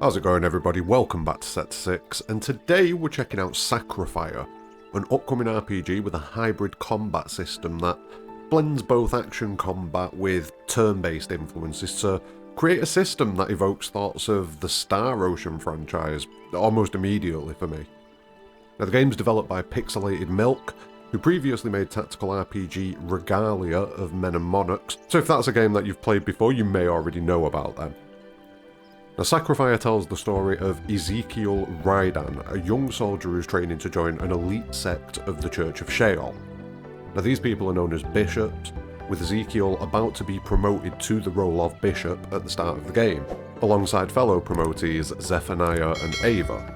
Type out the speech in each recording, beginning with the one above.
How's it going, everybody? Welcome back to Set 6, and today we're checking out SacriFire, an upcoming RPG with a hybrid combat system that blends both action combat with turn-based influences to create a system that evokes thoughts of the Star Ocean franchise almost immediately for me. Now, the game's developed by Pixelated Milk, who previously made tactical RPG Regalia of Men and Monarchs, so if that's a game that you've played before, you may already know about them. Now, SacriFire tells the story of Ezekiel Rydan, a young soldier who's training to join an elite sect of the Church of Sheol. Now, these people are known as bishops, with Ezekiel about to be promoted to the role of bishop at the start of the game, alongside fellow promotees Zephaniah and Ava.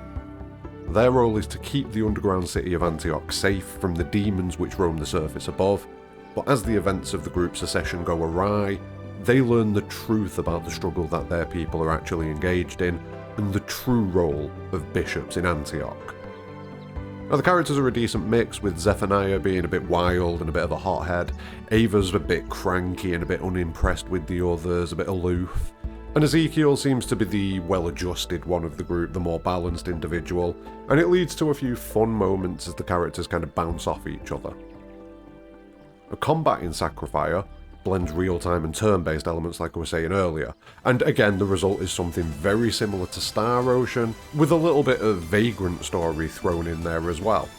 Their role is to keep the underground city of Antioch safe from the demons which roam the surface above, but as the events of the group's secession go awry, they learn the truth about the struggle that their people are actually engaged in, and the true role of bishops in Antioch. Now, the characters are a decent mix, with Zephaniah being a bit wild and a bit of a hothead, Ava's a bit cranky and a bit unimpressed with the others, a bit aloof, and Ezekiel seems to be the well-adjusted one of the group, the more balanced individual, and it leads to a few fun moments as the characters kind of bounce off each other. The combat in SacriFire blends real-time and turn-based elements like I was saying earlier, and again the result is something very similar to Star Ocean, with a little bit of Vagrant story thrown in there as well.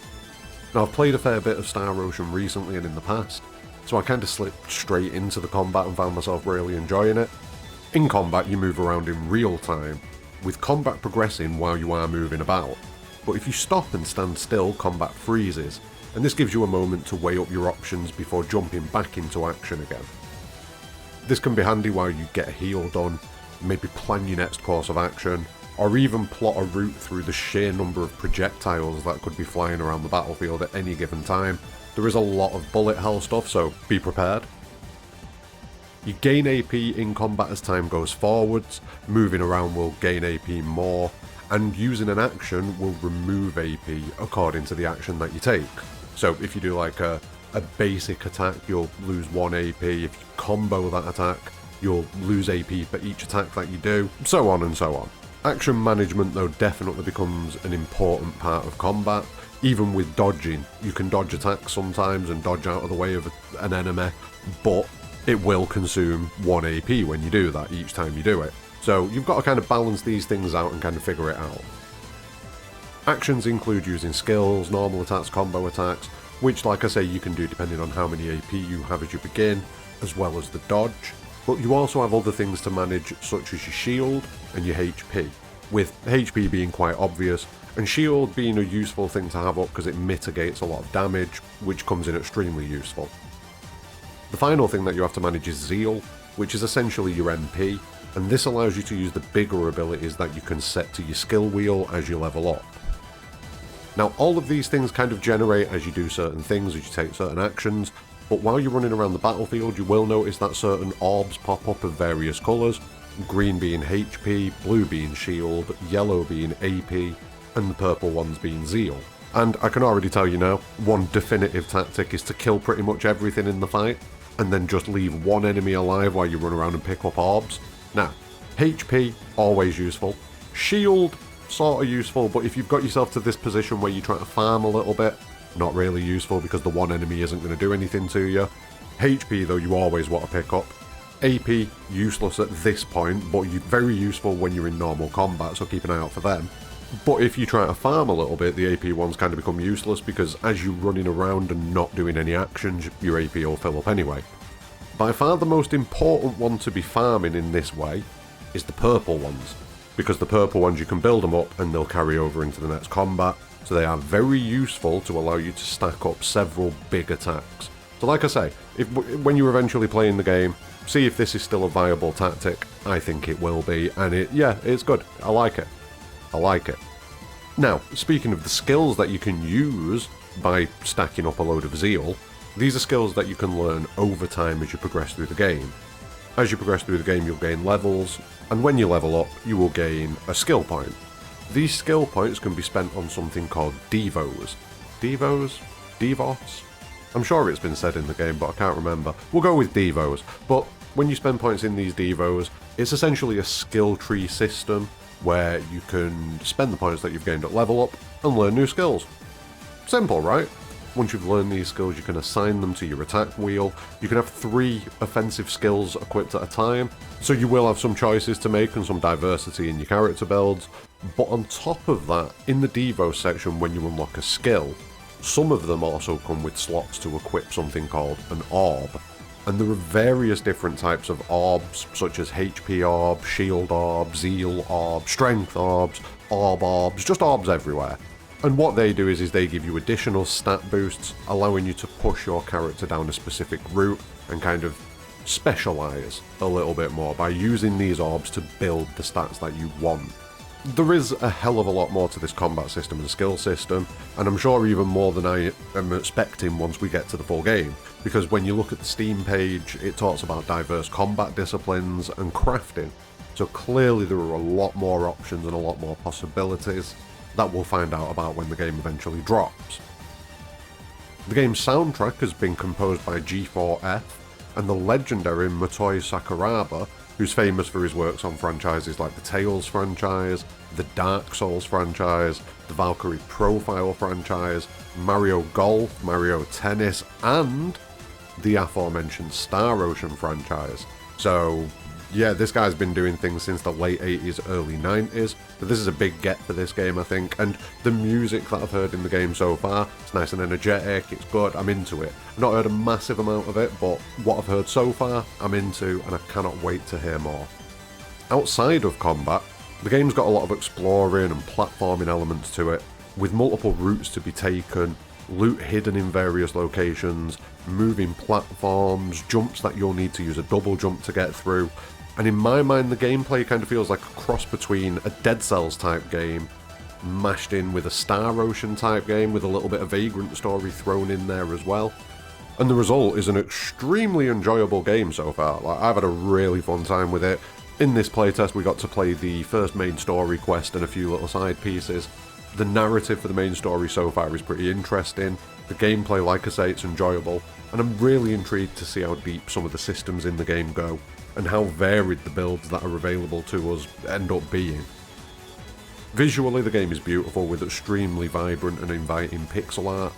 Now, I've played a fair bit of Star Ocean recently and in the past, so I kind of slipped straight into the combat and found myself really enjoying it. In combat you move around in real time, with combat progressing while you are moving about, but if you stop and stand still, combat freezes, and this gives you a moment to weigh up your options before jumping back into action again. This can be handy while you get a heal done, maybe plan your next course of action, or even plot a route through the sheer number of projectiles that could be flying around the battlefield at any given time. There is a lot of bullet hell stuff, so be prepared. You gain AP in combat as time goes forwards, moving around will gain AP more, and using an action will remove AP according to the action that you take. So if you do like a basic attack, you'll lose 1 AP. If you combo that attack, you'll lose AP for each attack that you do, so on and so on. Action management, though, definitely becomes an important part of combat. Even with dodging, you can dodge attacks sometimes and dodge out of the way of an enemy, but it will consume 1 AP when you do that each time you do it. So you've got to kind of balance these things out and kind of figure it out. Actions include using skills, normal attacks, combo attacks, which, like I say, you can do depending on how many AP you have as you begin, as well as the dodge. But you also have other things to manage, such as your shield and your HP, with HP being quite obvious, and shield being a useful thing to have up because it mitigates a lot of damage, which comes in extremely useful. The final thing that you have to manage is Zeal, which is essentially your MP, and this allows you to use the bigger abilities that you can set to your skill wheel as you level up. Now, all of these things kind of generate as you do certain things, as you take certain actions, but while you're running around the battlefield you will notice that certain orbs pop up of various colours, green being HP, blue being shield, yellow being AP, and the purple ones being Zeal. And I can already tell you now, one definitive tactic is to kill pretty much everything in the fight, and then just leave one enemy alive while you run around and pick up orbs. Now, HP, always useful. Shield, sort of useful, but if you've got yourself to this position where you're trying to farm a little bit, not really useful because the one enemy isn't going to do anything to you. HP, though, you always want to pick up. AP, useless at this point, but very useful when you're in normal combat, so keep an eye out for them. But if you try to farm a little bit, the AP ones kind of become useless because as you're running around and not doing any actions, your AP will fill up anyway. By far the most important one to be farming in this way is the purple ones, because the purple ones you can build them up and they'll carry over into the next combat, so they are very useful to allow you to stack up several big attacks. So like I say, when you're eventually playing the game, see if this is still a viable tactic. I think it will be, and it's good. I like it. I like it. Now, speaking of the skills that you can use by stacking up a load of Zeal, these are skills that you can learn over time as you progress through the game. As you progress through the game, you'll gain levels, and when you level up, you will gain a skill point. These skill points can be spent on something called Devos. Devos? Devos? I'm sure it's been said in the game, but I can't remember. We'll go with Devos. But when you spend points in these Devos, it's essentially a skill tree system where you can spend the points that you've gained at level up and learn new skills. Simple, right? Once you've learned these skills, you can assign them to your attack wheel. You can have 3 offensive skills equipped at a time, so you will have some choices to make and some diversity in your character builds. But on top of that, in the Devo section, when you unlock a skill, some of them also come with slots to equip something called an orb. And there are various different types of orbs, such as HP orb, shield orb, zeal orb, strength orbs, just orbs everywhere. And what they do is they give you additional stat boosts, allowing you to push your character down a specific route and kind of specialise a little bit more by using these orbs to build the stats that you want. There is a hell of a lot more to this combat system and skill system, and I'm sure even more than I am expecting once we get to the full game, because when you look at the Steam page, it talks about diverse combat disciplines and crafting, so clearly there are a lot more options and a lot more possibilities that we'll find out about when the game eventually drops. The game's soundtrack has been composed by G4F and the legendary Motoi Sakuraba, who's famous for his works on franchises like the Tales franchise, the Dark Souls franchise, the Valkyrie Profile franchise, Mario Golf, Mario Tennis, and the aforementioned Star Ocean franchise. So yeah, this guy's been doing things since the late 80s, early 90s, but this is a big get for this game, I think, and the music that I've heard in the game so far, it's nice and energetic, it's good, I'm into it. I've not heard a massive amount of it, but what I've heard so far, I'm into, and I cannot wait to hear more. Outside of combat, the game's got a lot of exploring and platforming elements to it, with multiple routes to be taken, loot hidden in various locations, moving platforms, jumps that you'll need to use a double jump to get through. And in my mind, the gameplay kind of feels like a cross between a Dead Cells type game mashed in with a Star Ocean type game with a little bit of Vagrant story thrown in there as well. And the result is an extremely enjoyable game so far. Like, I've had a really fun time with it. In this playtest, we got to play the first main story quest and a few little side pieces. The narrative for the main story so far is pretty interesting. The gameplay, like I say, it's enjoyable. And I'm really intrigued to see how deep some of the systems in the game go, and how varied the builds that are available to us end up being. Visually, the game is beautiful with extremely vibrant and inviting pixel art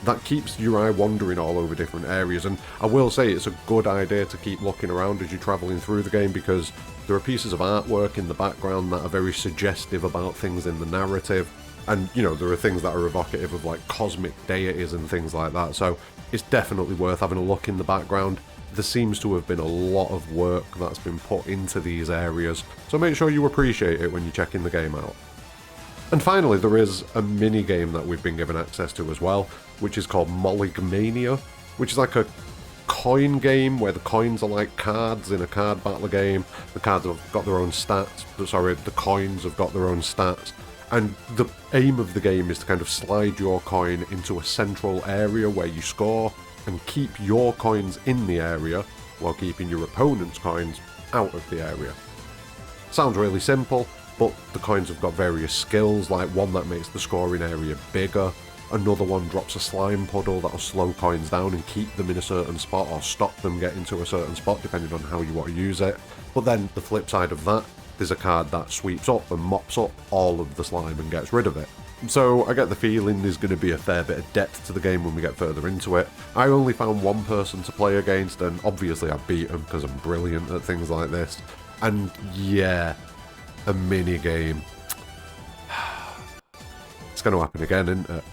that keeps your eye wandering all over different areas, and I will say it's a good idea to keep looking around as you're travelling through the game, because there are pieces of artwork in the background that are very suggestive about things in the narrative, and you know, there are things that are evocative of like cosmic deities and things like that, so it's definitely worth having a look in the background. There seems to have been a lot of work that's been put into these areas, so make sure you appreciate it when you're checking the game out. And finally, there is a mini-game that we've been given access to as well, which is called Mania, which is like a coin game where the coins are like cards in a card battle game. The cards have got their own stats, the coins have got their own stats, and the aim of the game is to kind of slide your coin into a central area where you score, and keep your coins in the area while keeping your opponent's coins out of the area. Sounds really simple, but the coins have got various skills, like one that makes the scoring area bigger, another one drops a slime puddle that'll slow coins down and keep them in a certain spot or stop them getting to a certain spot depending on how you want to use it. But then the flip side of that, there's a card that sweeps up and mops up all of the slime and gets rid of it. So I get the feeling there's going to be a fair bit of depth to the game when we get further into it. I only found one person to play against, and obviously I beat him because I'm brilliant at things like this. And yeah, a mini game. It's going to happen again, isn't it?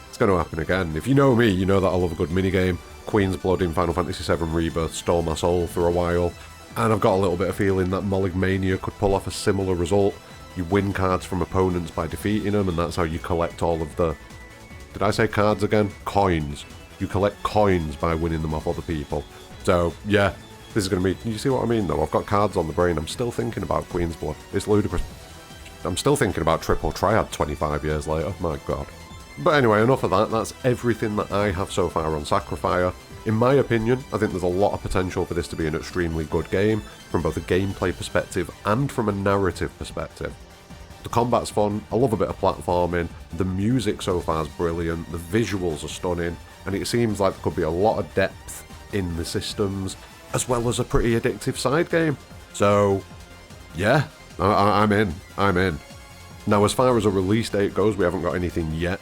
It's going to happen again. If you know me, you know that I love a good mini game. Queen's Blood in Final Fantasy VII Rebirth stole my soul for a while, and I've got a little bit of feeling that Mania could pull off a similar result. You win cards from opponents by defeating them, and that's how you collect all of the... Did I say cards again? Coins. You collect coins by winning them off other people. So, yeah, this is going to be... You see what I mean, though? I've got cards on the brain. I'm still thinking about Queen's Blood. It's ludicrous. I'm still thinking about Triple Triad 25 years later. My god. But anyway, enough of that. That's everything that I have so far on SacriFire. In my opinion, I think there's a lot of potential for this to be an extremely good game, from both a gameplay perspective and from a narrative perspective. The combat's fun, I love a bit of platforming, the music so far is brilliant, the visuals are stunning, and it seems like there could be a lot of depth in the systems, as well as a pretty addictive side game. So, yeah, I'm in. I'm in. Now, as far as a release date goes, we haven't got anything yet,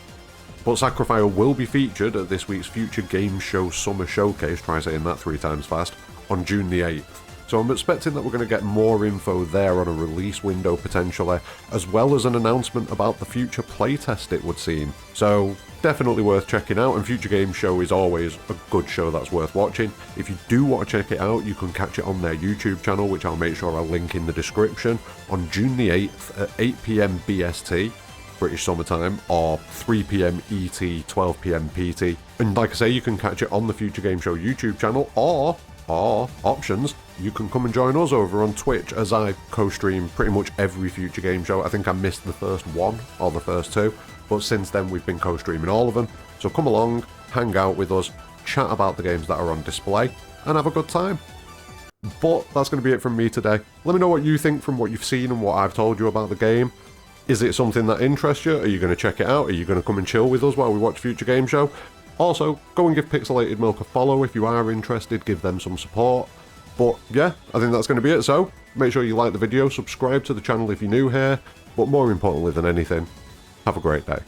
but SacriFire will be featured at this week's Future Games Show Summer Showcase, try saying that 3 times fast, on June the 8th. So I'm expecting that we're going to get more info there on a release window potentially, as well as an announcement about the future playtest, it would seem. So definitely worth checking out, and Future Games Show is always a good show that's worth watching. If you do want to check it out, you can catch it on their YouTube channel, which I'll make sure I'll link in the description, on June the 8th at 8 PM BST, British Summertime, or 3 PM ET, 12 PM PT. And like I say, you can catch it on the Future Game Show YouTube channel, or options, you can come and join us over on Twitch, as I co-stream pretty much every Future Game Show. I think I missed the first one, or the first 2, but since then we've been co-streaming all of them. So come along, hang out with us, chat about the games that are on display, and have a good time. But that's going to be it from me today. Let me know what you think from what you've seen and what I've told you about the game. Is it something that interests you? Are you going to check it out? Are you going to come and chill with us while we watch Future Game Show? Also, go and give Pixelated Milk a follow if you are interested, give them some support. But yeah, I think that's going to be it, so make sure you like the video, subscribe to the channel if you're new here, but more importantly than anything, have a great day.